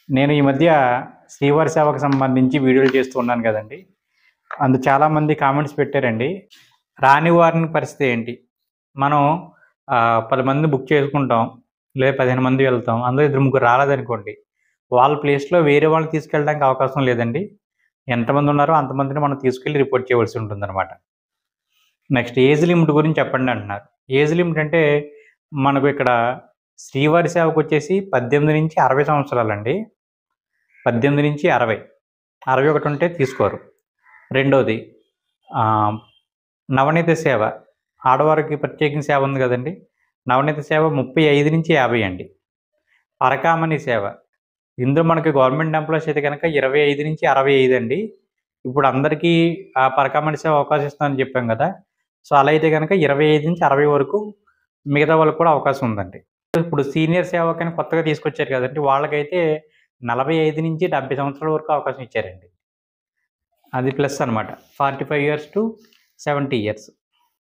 నేను ఈ మధ్య శ్రీవారి సేవకు సంబంధించి వీడియోలు చేస్తూ ఉన్నాను కదండి. చాలామంది కామెంట్స్ పెట్టారండి. రాని వారిని పరిస్థితి ఏంటి? మనం 10 మందిని బుక్ చేసుకుంటాం. లేదా 15 మంది వెళ్తాం. అందులో ఇద్దరు ముగ్గురు రాలేదనుకోండి. వాళ్ళ ప్లేస్‌లో వేరే వాళ్ళని తీసుకెళ్ళడానికి అవకాశం లేదండి. ఎంతమంది ఉన్నారో అంతమందిని మనం తీసుకెళ్ళి రిపోర్ట్ చేయవలసి ఉంటుందన్నమాట. నెక్స్ట్ ఏజ్ లిమిట్ గురించి చెప్పండి అంటున్నారు. ఏజ్ లిమిట్ అంటే మనకు ఇక్కడ శ్రీవారి సేవకొచ్చేసి 18-60 సంవత్సరాలండి. 18-60. 61 ఉంటే తీసుకోరు. రెండోది నవనీత సేవ. ఆడవారికి ప్రత్యేకించి సేవ ఉంది కదండి. నవనీత సేవ 35-50 అండి. పరకామణి సేవ. ఇందులో మనకి గవర్నమెంట్ ఎంప్లాయీస్ అయితే కనుక 25-65 అండి. ఇప్పుడు అందరికీ ఆ పరకామణి సేవ అవకాశం ఇస్తామని చెప్పాం కదా. సో అలా అయితే కనుక 25-60 వరకు మిగతా వాళ్ళకి కూడా అవకాశం ఉందండి. ఇప్పుడు సీనియర్ సేవకని కొత్తగా తీసుకొచ్చారు కదండి. వాళ్ళకైతే 45-70 సంవత్సరాల వరకు అవకాశం ఇచ్చారండి. అది ప్లస్ అనమాట. 45 ఇయర్స్ టు 70 ఇయర్స్.